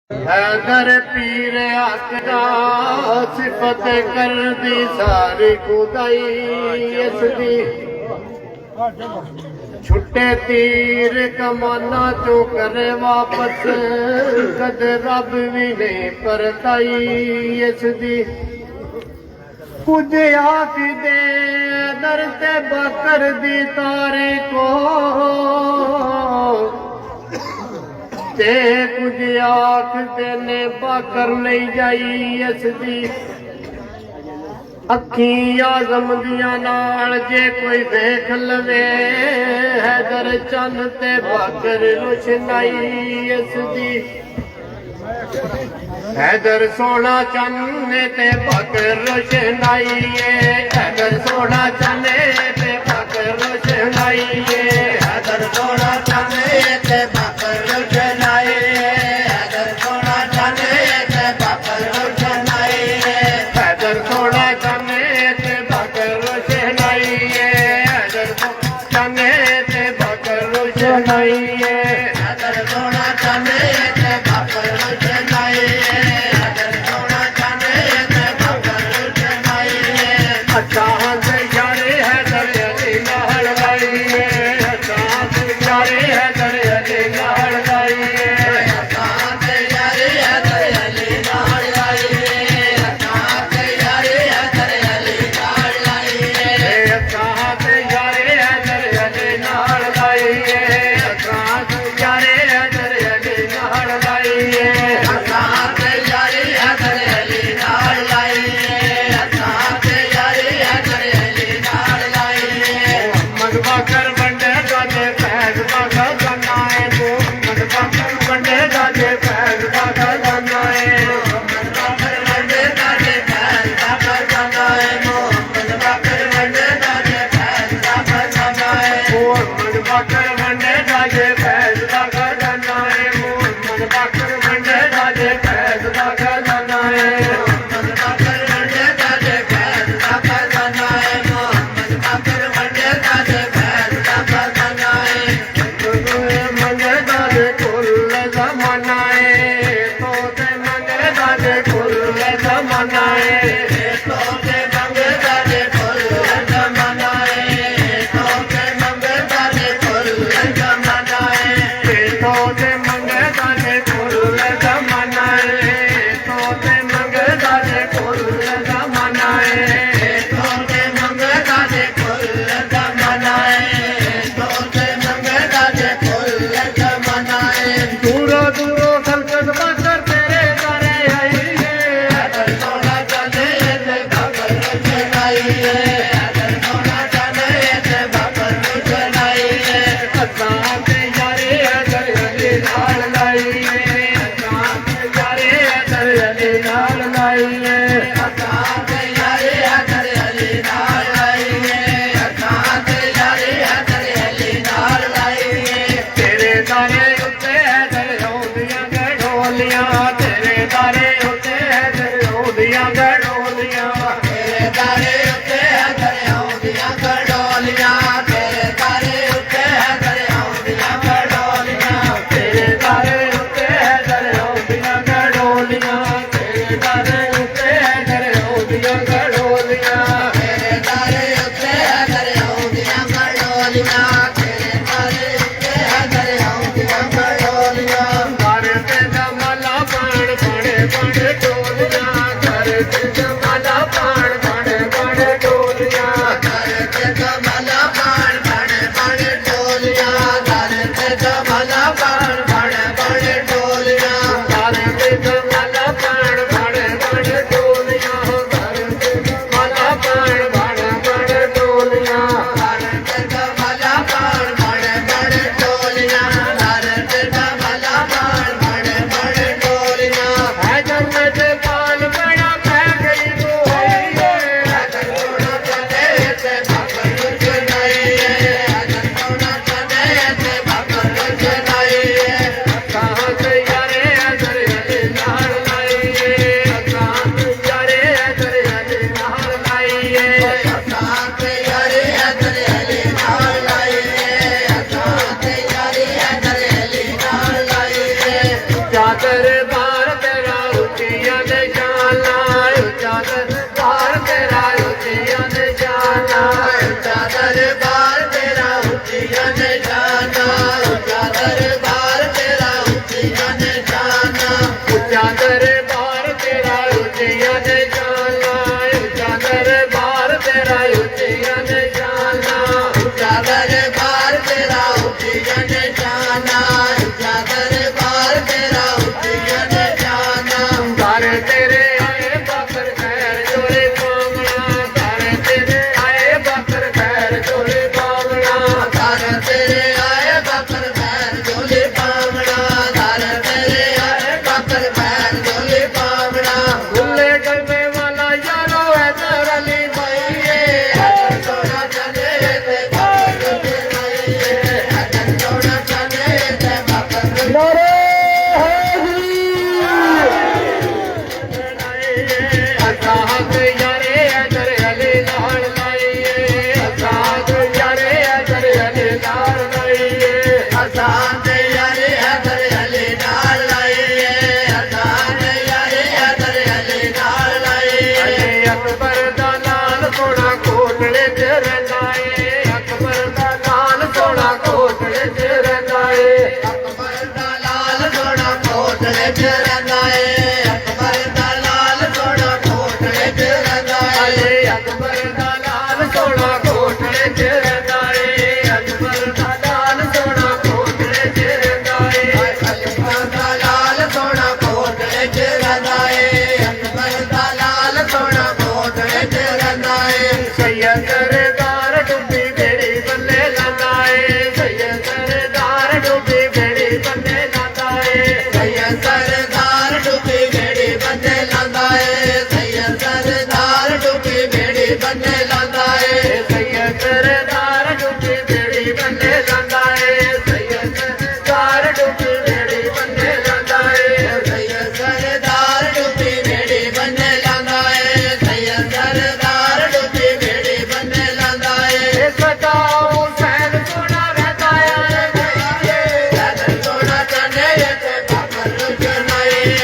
हैदर पीर आकड़ा सिफत कर दी सारी खुदाई इसदी छुट्टे तीर कमाना चो करे वापस कद रब भी नहीं परताई इसदी कुछ आख दे दर ते बकर दी तारे को ते कुछ आख देने बाकर नहीं जाई इसदी अखी आजम दिया नाल जे कोई देख लवे हैदर चंद ते बाकर रोशनाई इसदी हैदर सोना चंद ते बाकर रोशनाई हैदर सोना चंद ते बाकर रोशनाई हैदर सोना चंद ते बाकर रोशनाई हैदर सोना चंद ते बाकर रोशनाई हैदर सोना चंद ते बाकर रोशनाई हैदर चंद ते बाकर रोशनाई हैदर सोना चंद ते बाकर रोशनाई हैदर सोना चंद ते बाकर रोशनाई अच्छा हंस यारे हैदर अली नाल लाई अच्छा हंस यारे हैदर अली नाल लाई अच्छा हंस यारे हैदर अली नाल लाई अच्छा हंस यारे हैदर अली नाल लाई अच्छा हंस यारे हैदर अली नाल लाई अच्छा हंस यारे हैदर अली नाल लाई अच्छा हंस यारे हैदर अली नाल लाई अच्छा हंस यारे हैदर अली नाल लाई मोहम्मद बाकर बंदे गाजे फैज बाका बनाए मोहम्मद बाकर बंदे गाजे फैज बाका बनाए मोहम्मद बाकर बंदे गाजे फैज बाका बनाए मोहम्मद बाकर बंदे गाजे फैज बाका बनाए मोहम्मद बाकर बंदे गाजे फैज बाका बनाए मोहम्मद बाकर बंदे गाजे फैज बाका बनाए मोहम्मद बाकर बंदे गाजे फैज बाका बनाए मोहम्मद बाकर बंदे गाजे फैज बाका बनाए मंगे गाजे कुल जमानाए तो ते मंगे गाजे कुल जमानाए तो ते मंगे गाजे कुल जमानाए तो ते मंगे गाजे कुल जमानाए तो ते मंगे गाजे कुल जमानाए तो ते मंगे गाजे कुल जमानाए तो ते मंगे गाजे कुल जमानाए तो ते मंगे गाजे कुल जमानाए दूरो दूरो खलकत बाकर तेरे दरे आई हैदर सोना चले ते बाकर रोशनाई हैदर सोना चले ते बाकर रोशनाई असा ते यारे हैदर अली नाल लाई असा ते यारे हैदर अली नाल लाई असा ते यारे हैदर अली नाल लाई असा ते यारे हैदर अली नाल लाई तेरे दारे उत्ते हैदर औंदियां गडोलियां तेरे दारे उत्ते हैदर औंदियां गडोलियां तेरे दारे उत्ते हैदर औंदियां गडोलियां तेरे दारे उत्ते हैदर औंदियां गडोलियां तेरे दारे उत्ते हैदर औंदियां गडोलियां तेरे दारे उत्ते हैदर औंदियां गडोलियां तेरे दारे उत्ते हैदर औंदियां गडोलियां तेरे दारे उत्ते हैदर औंदियां गडोलियां दारे ते जमाला ਉੱਚਾ ਦਰਬਾਰ ਤੇਰਾ ਉੱਚੀਆਂ ਨਿਸ਼ਾਨਾਂ ਉੱਚਾ ਦਰਬਾਰ ਤੇਰਾ ਉੱਚੀਆਂ ਨਿਸ਼ਾਨਾਂ ਉੱਚਾ ਦਰਬਾਰ ਤੇਰਾ ਉੱਚੀਆਂ ਨਿਸ਼ਾਨਾਂ ਉੱਚਾ ਦਰਬਾਰ ਤੇਰਾ ਉੱਚੀਆਂ ਨਿਸ਼ਾਨਾਂ ਘਰ ਤੇਰੇ ਆਏ ਬਕਰ ਖੈਰ ਚੋਲੇ ਪਾਵਣਾ ਘਰ ਤੇਰੇ ਆਏ ਬਕਰ ਖੈਰ ਚੋਲੇ ਪਾਵਣਾ ਘਰ ਤੇਰੇ ਆਏ ਬਕਰ ਬੈਰ ਝੋਲੇ ਪਾਵਣਾ ਘਰ ਤੇਰੇ ਆਏ ਬਕਰ ਬੈਰ ਝੋਲੇ ਪਾਵਣਾ ਗੁੱਲੇ ਗਲਮੇ ਵਾਲਾ ਯਾਰੋ ਐਦਰ ਅਲੀ ਭਾਈਏ ਅਗਰ ਸੋਨਾ ਚਲੇ ਤੇ ਬਕਰ ਚਲਾਈਏ ਅਗਰ ਸੋਨਾ ਚਲੇ ਤੇ ਬਕਰ ਨਾਰੇ ਅਸਾਦ ਯਾਰੇ ਐਦਰ ਅਲੀ ਨਾਲ ਲਾਈਏ ਅਸਾਦ ਯਾਰੇ ਐਦਰ ਅਲੀ ਨਾਲ ਲਾਈਏ ਅਸਾਂ ਦੇ ਯਾਰੇ ਅਦਰ ਅਲੀ ਨਾਲ ਲਾਈਏ ਅਸਾਂ ਦੇ ਯਾਰੇ ਅਦਰ ਅਲੀ ਨਾਲ ਲਾਈਏ ਅਲੀ ਅਕਬਰ ਦਾ ਲਾਲ ਸੋਹਣਾ ਕੋਟਲੇ 'ਚ ਰਹਿੰਦਾ ਏ ਅਕਬਰ ਦਾ ਲਾਲ ਸੋਹਣਾ ਕੋਟਲੇ 'ਚ ਰਹਿੰਦਾ ਏ ਅਕਬਰ ਦਾ ਲਾਲ ਸੋਹਣਾ ਕੋਟਲੇ 'ਚ ਰਹਿੰਦਾ ਏ ਅਕਬਰ ਦਾ ਲਾਲ ਸੋਹਣਾ ਕੋਟਲੇ 'ਚ ਰਹਿੰਦਾ ਏ ਅਲੀ ਅਕਬਰ ਦਾ ਲਾਲ ਸੋਹਣਾ ਕੋਟਲੇ 'ਚ ਰਹਿੰਦਾ ਏ ਅਕਬਰ ਦਾ ਲਾਲ ਸੋਹਣਾ ਕੋਟਲੇ 'ਚ ਰਹਿੰਦਾ ਏ ਅਕਬਰ ਦਾ ਲਾਲ ਸੋਹਣਾ ਕੋਟਲੇ 'ਚ ਰਹਿੰਦਾ ਏ ਅਕਬਰ ਦਾ ਲਾਲ ਸੋਹਣਾ ਕੋਟਲੇ 'ਚ ਰਹਿੰਦਾ ਏ ਸੈਯਦ ਸਰਦਾਰ ਡੁੱਬੀ ਬੇੜੀ ਬੱਲੇ ਲਾਂਦਾ ਏ ਸੈਯਦ ਸਰਦਾਰ ਡੁੱਬੀ ਬੇੜੀ ਬੱਲੇ ਲਾਂਦਾ ਏ ਸੈਯਦ ਸਰਦਾਰ ਡੁੱਬੀ ਬੇੜੀ ਬੰਨੇ ਲਾਂਦਾ ਏ ਸੈਯਦ ਸਰਦਾਰ ਡੁੱਬੀ ਬੇੜੀ ਬੰਨੇ ਲਾਂਦਾ ਏ ਸੈਯਦ ਸਰਦਾਰ ਡੁੱਬੀ ਬੇੜੀ ਬੱਲੇ ਲਾਂਦਾ ਏ ਸੈਯਦ ਸਰਦਾਰ ਡੁੱਬੀ ਬੇੜੀ ਬੱਲੇ ਲਾਂਦਾ ਏ ਸੈਯਦ ਸਰਦਾਰ ਡੁੱਬੀ ਬੇੜੀ ਬੰਨੇ ਲਾਂਦਾ ਏ ਸੈਯਦ ਸਰਦਾਰ ਡੁੱਬੀ ਬੇੜੀ ਬੰਨੇ ਲਾਂਦਾ ਏ ਸਦਾ ਹੁਸੈਨ ਸੋਹਣਾ ਰਹਿੰਦਾ ਏ ਭਾਈਏ ਅਦਰ ਸੋਨਾ ਚਨੇ ਤੇ ਬਾਬਰ ਰੁਜਨਾਏ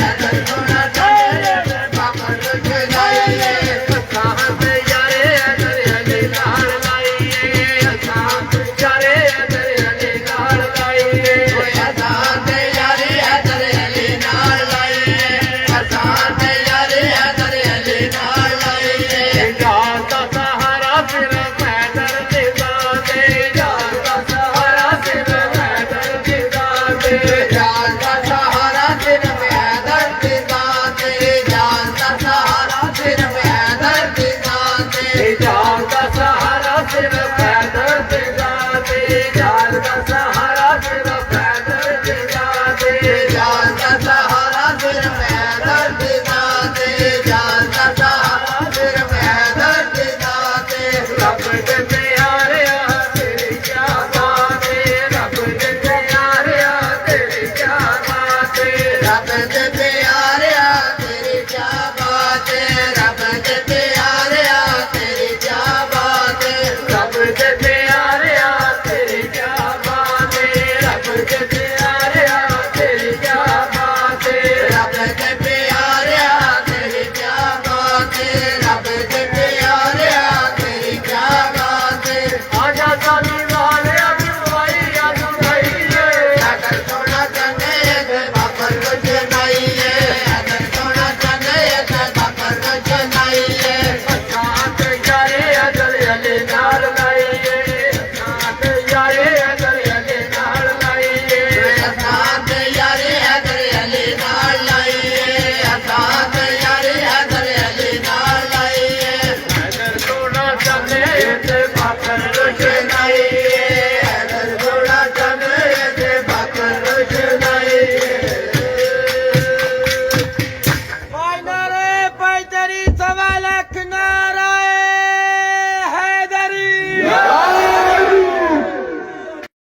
ਅਦਰ ਸੋਨਾ ਚਨੇ ਤੇ ਬਾਬਰ ਰੁਜਨਾਏ ਸਾਹਬ ਯਾਰੇ ਅਦਰ ਅਲੀ ਨਾਲ ਲਾਈਏ ਸਾਹਬ ਯਾਰੇ ਅਦਰ ਅਲੀ ਨਾਲ ਲਾਈਏ ਅਸਾਂ ਤੇ ਯਾਰੀ ਅਦਰ ਅਲੀ ਨਾਲ ਲਾਈਏ ਅਸਾਂ ਤੇ ਯਾਰੀ ਅਦਰ ਅਲੀ ਨਾਲ ਲਾਈਏ ਜਾਨ ਦਾ ਸਹਾਰਾ ਫਿਰ ਪੈਦਰ ਦੀ ਦਾਤੇ ਜਾਨ ਦਾ ਸਹਾਰਾ ਫਿਰ ਪੈਦਰ ਦੀ ਦਾਤੇ ਜਾਨ ਦਾ ਸਹਾਰਾ ਸਿਰ ਮੈਂ ਦਰਦ ਦਾਤੇ ਜਾਨ ਦਾ ਸਹਾਰਾ ਸਿਰ ਮੈਂ ਦਰਦ ਦਾਤੇ ਜਾਨ ਦਾ ਸਹਾਰਾ ਫਿਰ ਪੈਦਰ ਦੀ ਦਾਤੇ ਜਾਨ ਦਾ ਸਹਾਰਾ ਫਿਰ ਪੈਦਰ ਦੀ ਦਾਤੇ ਜਾਨ ਦਾ ਸਹਾਰਾ ਸਿਰ ਮੈਂ ਦਰਦ ਦਾਤੇ ਜਾਨ ਦਾ ਸਹਾਰਾ ਸਿਰ ਮੈਂ ਦਰਦ ਦਾਤੇ ਰੱਬ ਦੇ ਪਿਆਰਿਆ ਤੇਰੀ ਕਿਆ ਬਾਤ ਏ ਰੱਬ ਦੇ ਪਿਆਰਿਆ ਤੇਰੀ ਕਿਆ ਬਾਤ ਏ ਰੱਬ ਦੇ